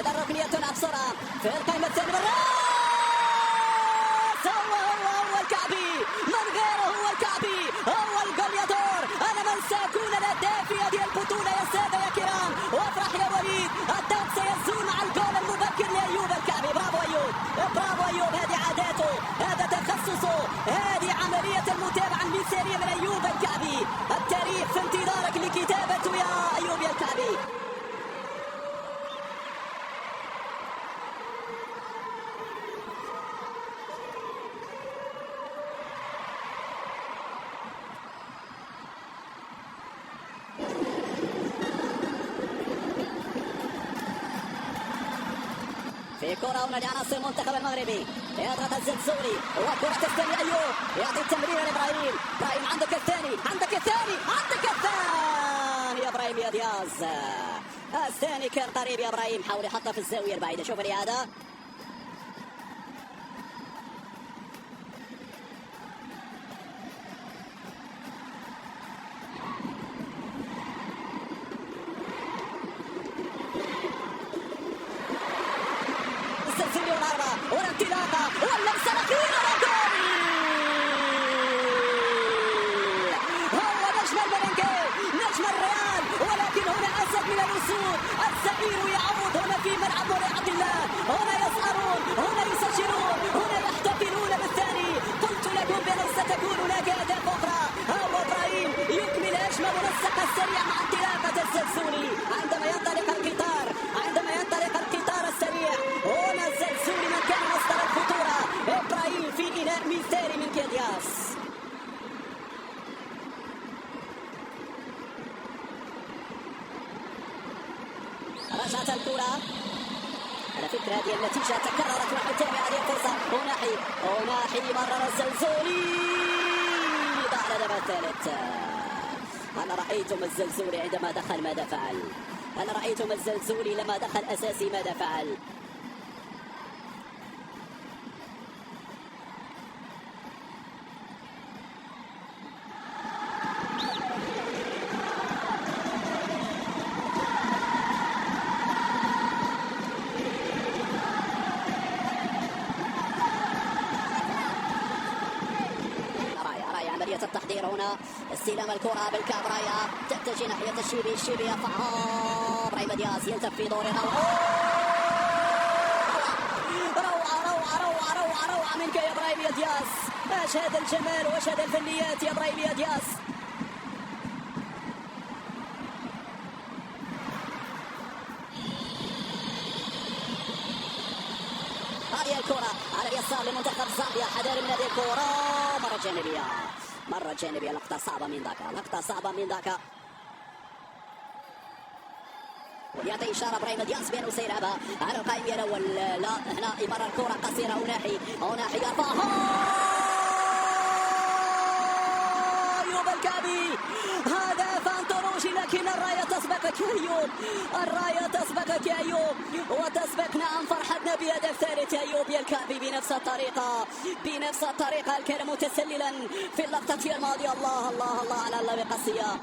إذا الركنية تلعب بسرعة في القائمة الثانية بالراس. هو الكعبي، من غيره هو الكعبي، هو الجوليادور. أنا من سيكون الهداف في هذه البطولة يا سادة يا كرام؟ وافرح يا وليد، الضغط سيزول مع الجول المبكر لأيوب الكعبي. برافو أيوب، برافو أيوب، هذه عاداته، هذا تخصصه، هذه عملية المتابعة المثالية من أيوب الكعبي. التاريخ في انتظارك لكتابته يا أيوب يا الكعبي. في كرة هنا لعناصر المنتخب المغربي، يضغط الزلزولي وكرة تستلم أيوب، يعطي التمرير لإبراهيم. إبراهيم عندك الثاني، عندك الثاني، عندك الثاني يا إبراهيم يا دياز. الثاني كان قريب يا إبراهيم، حاول يحطها في الزاوية البعيدة. شوف الإعادة. والانطلاقة واللمسة الأخيرة والجول. هو نجم الملنجي، نجم الريال، ولكن هنا أسد من الأسود. الزئير يعود هنا في ملعب عبد الله، هنا يسهرون، هنا يسجلون، هنا يحتفلون بالثاني. قلت لكم بأن ستكون هناك أهداف أخرى. هو إبراهيم يكمل هجمة منسقة سريعة مع انطلاقة الزلزولي. عندما ينطلق القطار، عندما ينطلق القطار السريع، هنا الزلزولي من كان مصدر الخطورة. إبراهيم في إناء مثالي من كيدياس. رجعت الكرة، على فكرة هذه النتيجة تكررت ونتابع هذه الفرصة. هناحي مرر الزلزولي ضاع الهدف الثالث. هل رأيتم الزلزولي عندما دخل ماذا فعل؟ هل رأيتم الزلزولي لما دخل أساسي ماذا فعل؟ التحضير هنا، استلام الكرة بالكعب، رايا تتجه ناحية الشيبي يرفعها إبراهيم دياز، يلتف في دور روعة منك يا إبراهيم يا دياز. ايش هذا الجمال وايش هذا الفنيات يا إبراهيم يا دياز. هذه الكرة على اليسار لمنتخب زامبيا، حذر من هذه الكرة، مرة جانبية، لقطة صعبة من ذاك، يعطي إشارة إبراهيم دياز بأنه سيلعبها على القائم الأول. لا هنا إمرار الكرة قصيرة، هناحي يرفعها أيوب الكعبي. هدف أنطروجي، لكن الراية تسبقك يا أيوب، الراية تسبقك يا أيوب، وتسبقنا عن فرحتنا بهدف ثالث يا أيوب يا الكعبي بنفس الطريقة. كان متسللا في اللقطة الماضية. الله على اللعبة قاسية،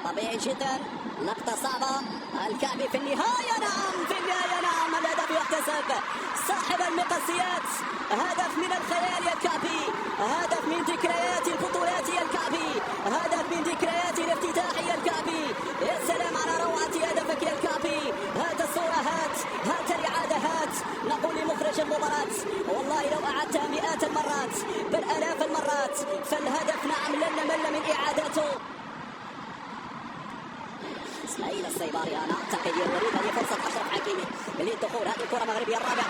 طبيعي جدا، لقطة صعبة. الكعبي في النهاية نعم الهدف يحتسب. صاحب المقاسيات، هدف من الخيال يا الكعبي، هدف من ذكريات البطولات يا الكعبي، هدف من ذكريات الافتتاح يا الكعبي. يا سلام على روعة هدفك يا الكعبي. هات الصورة، هات الإعادة، نقول لمخرج المباراة والله لو أعدتها مئات المرات بل آلاف المرات فالهدف نعم لن نمل من إعادته. اسماعيل السيباري، أنا أعتقد يا وليد هذه فرصة أشرف حكيمي للدخول. هذه الكرة مغربية الرابعة،